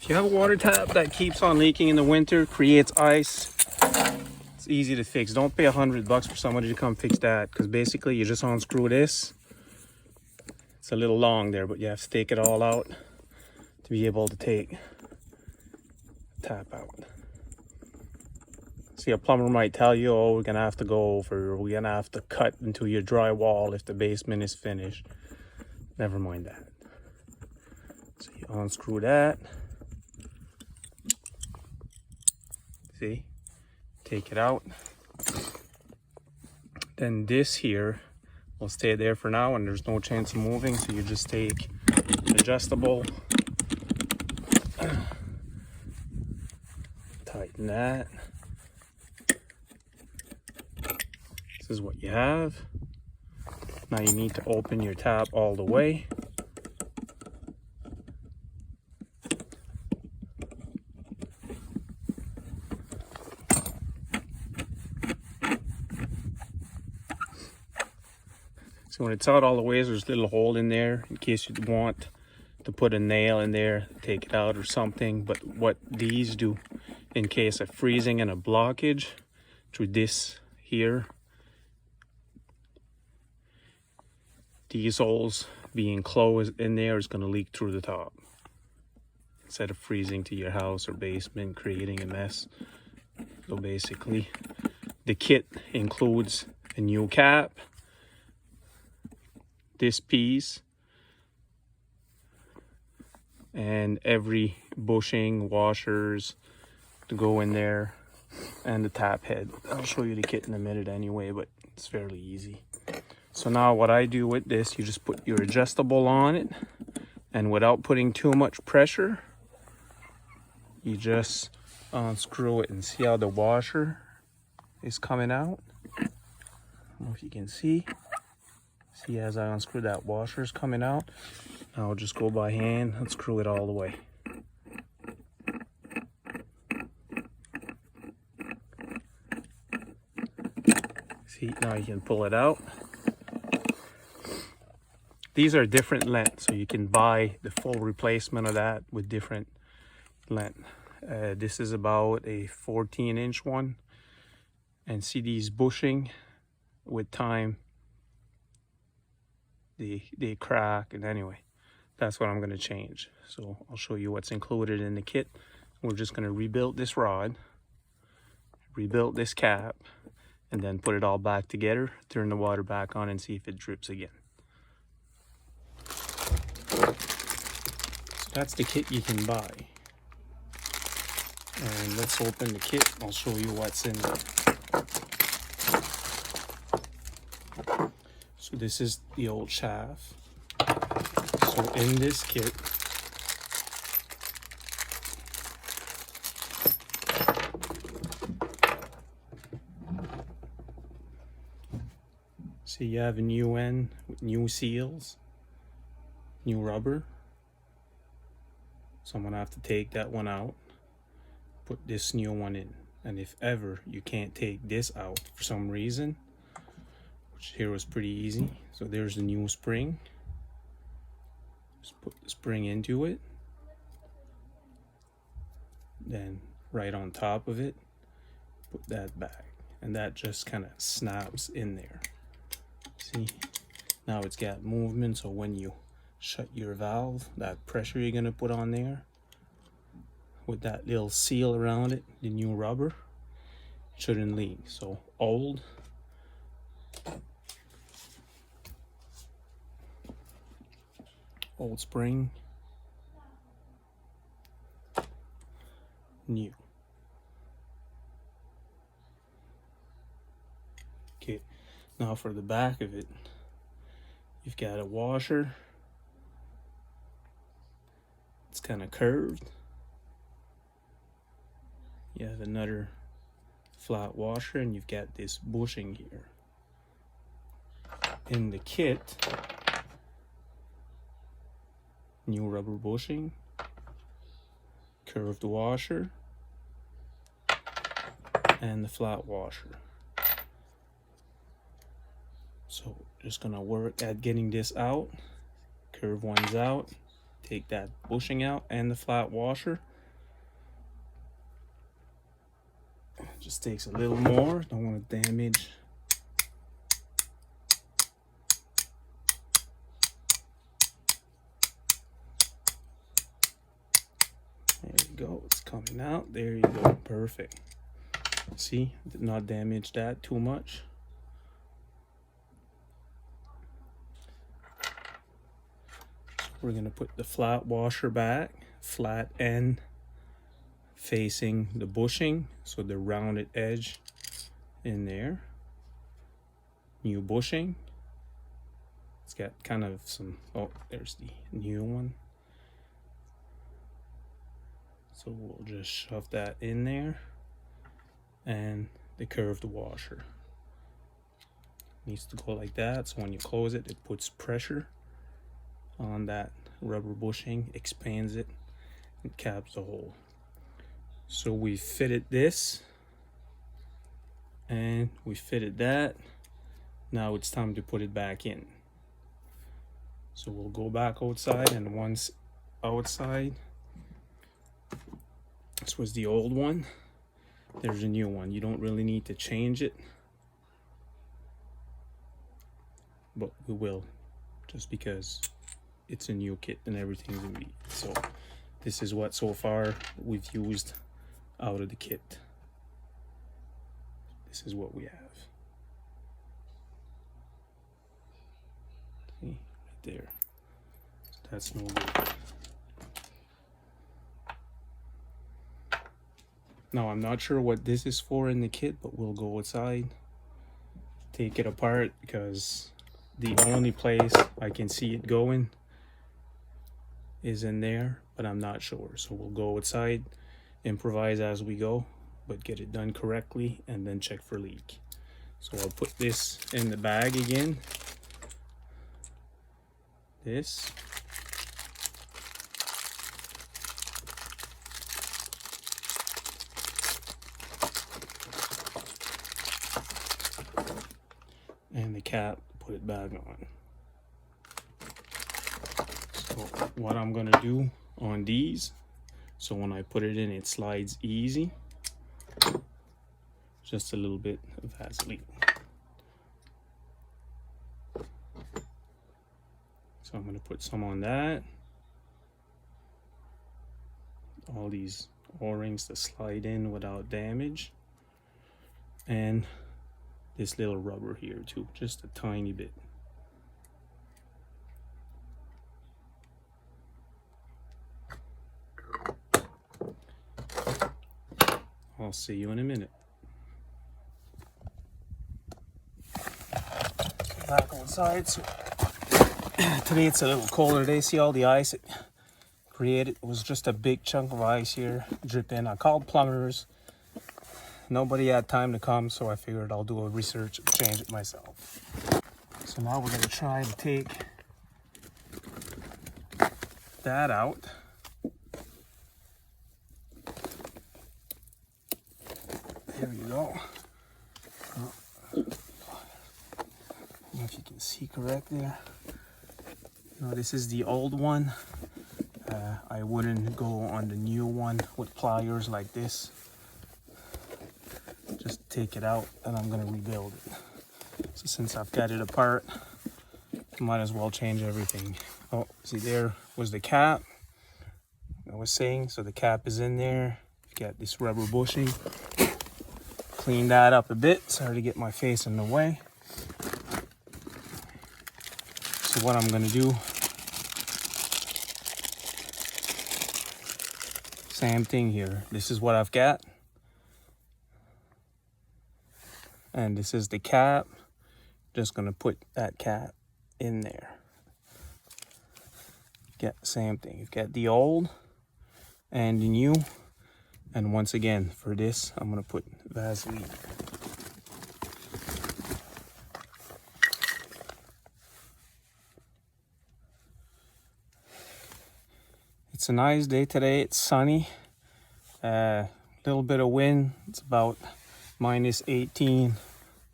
If you have a water tap that keeps on leaking in the winter, creates ice, it's easy to fix. Don't pay $100 for somebody to come fix that, because basically you just unscrew this. It's a little long there, but you have to take it all out to be able to take the tap out. See, a plumber might tell you, oh, we're gonna have to go over, we're gonna have to cut into your drywall if the basement is finished. Never mind that. So you unscrew that. See, take it out. Then this here will stay there for now, and there's no chance of moving. So you just take adjustable, tighten that. This is what you have. Now you need to open your tap all the way. So when it's out all the way, there's a little hole in there in case you want to put a nail in there, take it out or something. But what these do in case of freezing and a blockage through this here, these holes being closed in there is going to leak through the top instead of freezing to your house or basement, creating a mess. So basically, the kit includes a new cap, this piece, and every bushing, washers to go in there, and the tap head. I'll show you the kit in a minute anyway, but it's fairly easy. So now what I do with this, you just put your adjustable on it, and without putting too much pressure, you just unscrew it, and see how the washer is coming out? I don't know if you can see. See, as I unscrew that, washer is coming out. Now I'll just go by hand and screw it all the way. See, now you can pull it out. These are different lengths, so you can buy the full replacement of that with different length. This is about a 14-inch one, and see these bushing with time, they crack, and anyway, that's what I'm going to change. So I'll show you what's included in the kit. We're just going to rebuild this rod, rebuild this cap, and then put it all back together, turn the water back on, and see if it drips again. So that's the kit you can buy. And let's open the kit. I'll show you what's in there. So this is the old shaft. So in this kit, see, you have a new end with new seals, new rubber. So I'm gonna have to take that one out, put this new one in. And if ever you can't take this out for some reason, which here was pretty easy. So there's the new spring. Just put the spring into it. Then right on top of it, put that back. And that just kind of snaps in there. See, now it's got movement, so when you shut your valve, that pressure you're gonna put on there with that little seal around it, the new rubber, shouldn't leak. So old spring, new. Okay, now for the back of it, you've got a washer. It's kind of curved. You have another flat washer, and you've got this bushing here. In the kit, new rubber bushing, curved washer, and the flat washer. So just gonna work at getting this out. Curve one's out, take that bushing out and the flat washer, Just takes a little more. Don't want to damage. There you go. It's coming out. There you go. Perfect. See, did not damage that too much. We're gonna put the flat washer back, flat end facing the bushing, so the rounded edge in there. New bushing. It's got kind of some, oh, there's the new one. So we'll just shove that in there. And the curved washer needs to go like that, so when you close it, it puts pressure on that rubber bushing, expands it, and caps the hole. So we fitted this and we fitted that. Now it's time to put it back in. So we'll go back outside, and once outside, this was the old one, there's a new one. You don't really need to change it, but we will, just because it's a new kit and everything's gonna be. So this is what so far we've used out of the kit. This is what we have. See, right there. So that's no good. Now I'm not sure what this is for in the kit, but we'll go outside, take it apart, because the only place I can see it going is in there, but I'm not sure. So we'll go outside, improvise as we go, but get it done correctly and then check for leak. So I'll put this in the bag again. This. And the cap, put it back on. So what I'm gonna do on these, so when I put it in, it slides easy. Just a little bit of Vaseline. So I'm gonna put some on that. All these O-rings to slide in without damage. And this little rubber here too, just a tiny bit. I'll see you in a minute. Back outside. So today it's a little colder day. See all the ice it created? It was just a big chunk of ice here dripping. I called plumbers. Nobody had time to come, so I figured I'll do a research and change it myself. So now we're gonna try to take that out. There we go. I don't know if you can see correct there. Now this is the old one. I wouldn't go on the new one with pliers like this. Just take it out and I'm gonna rebuild it. So since I've got it apart, might as well change everything. Oh, see, there was the cap I was saying. So the cap is in there. You've got this rubber bushing. Clean that up a bit. Sorry to get my face in the way. So what I'm gonna do, same thing here. This is what I've got. And this is the cap. Just gonna put that cap in there. Get same thing. You've got the old and the new. And once again, for this, I'm gonna put Vaseline. It's a nice day today. It's sunny. Little bit of wind. It's about -18.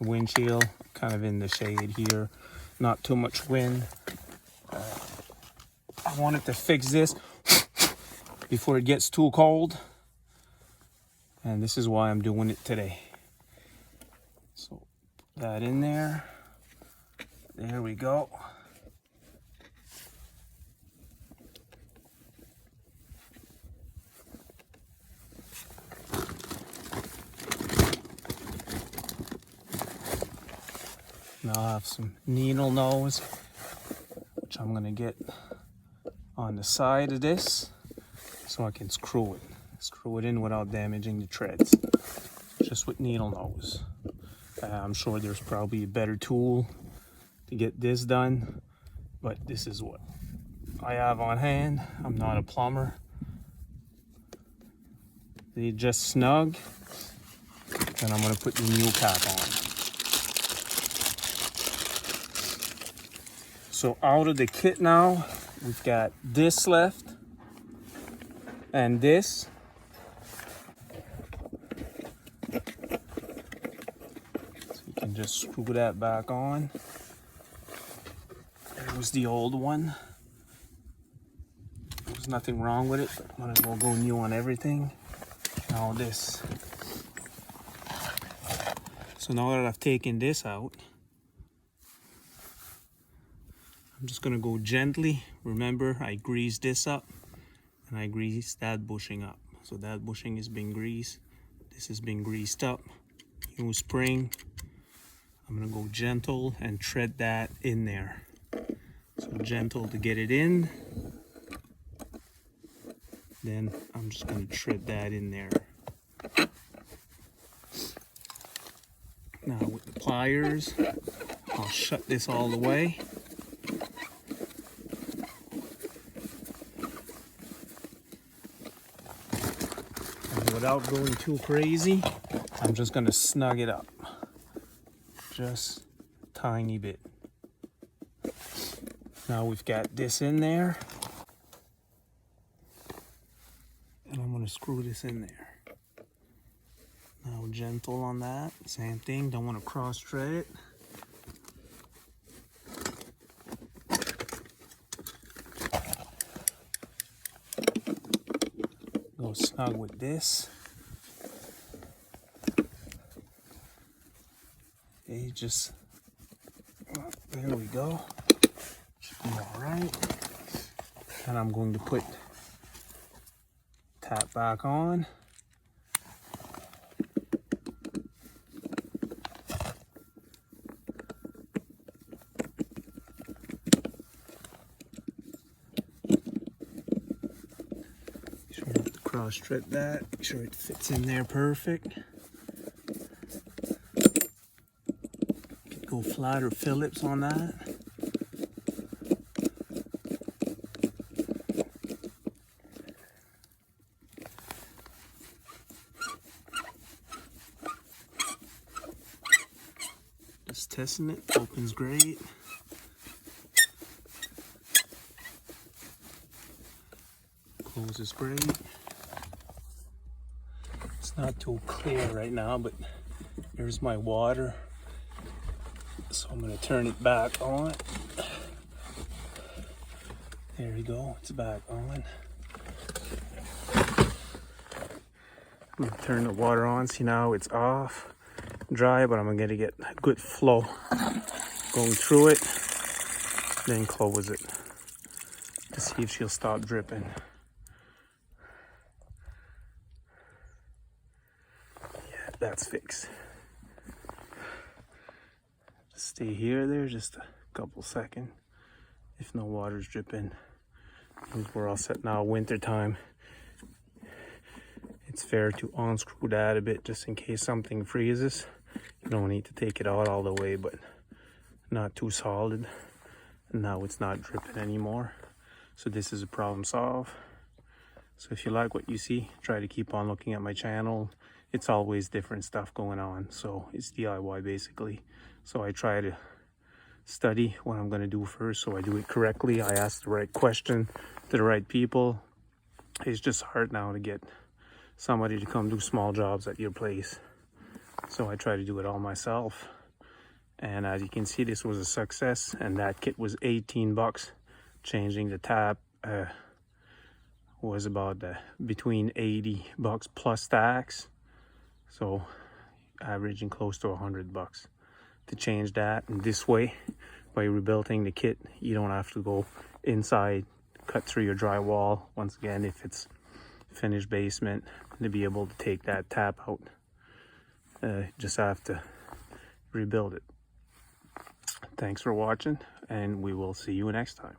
The wind chill, kind of in the shade here. Not too much wind. I wanted to fix this before it gets too cold. And this is why I'm doing it today. that in there. There we go. Now I have some needle nose, which I'm gonna get on the side of this so I can screw it in without damaging the treads, just with needle nose. I'm sure there's probably a better tool to get this done, but this is what I have on hand. I'm not a plumber. They just snug, and I'm gonna put the new cap on. So out of the kit now, we've got this left and this. So you can just screw that back on. There was the old one. There's nothing wrong with it, but might as well go new on everything. Now this. So now that I've taken this out, I'm just gonna go gently. Remember, I greased this up and I greased that bushing up. So that bushing has been greased. This has been greased up. New spring. I'm gonna go gentle and tread that in there. So gentle to get it in. Then I'm just gonna tread that in there. Now with the pliers, I'll shut this all the way. And without going too crazy, I'm just gonna snug it up. Just a tiny bit. Now we've got this in there. And I'm gonna screw this in there. Now gentle on that, same thing, don't want to cross thread it. Go snug with this. Okay, just, there we go. Should be all right. And I'm going to put tap back on. Cross thread that, make sure it fits in there perfect. Could go flat or Phillips on that. Just testing it, opens great. Closes great. Not too clear right now, but there's my water. So I'm gonna turn it back on. There we go, it's back on. I'm gonna turn the water on. See, now it's off, dry, but I'm gonna get a good flow going through it, then close it to see if she'll stop dripping. That's fixed. Just stay here there just a couple seconds. If no water's dripping, we're all set now. Winter time, it's fair to unscrew that a bit just in case something freezes. You don't need to take it out all the way, but not too solid. And now it's not dripping anymore. So this is a problem solved. So if you like what you see, try to keep on looking at my channel. It's always different stuff going on, so it's DIY basically. So I try to study what I'm going to do first, so I do it correctly. I ask the right question to the right people. It's just hard now to get somebody to come do small jobs at your place, so I try to do it all myself. And as you can see, this was a success, and that kit was 18 bucks. Changing the tap was about between 80 bucks plus tax. So averaging close to 100 bucks. to change that. And this way, by rebuilding the kit, you don't have to go inside, cut through your drywall. Once again, if it's finished basement, to be able to take that tap out, just have to rebuild it. Thanks for watching, and we will see you next time.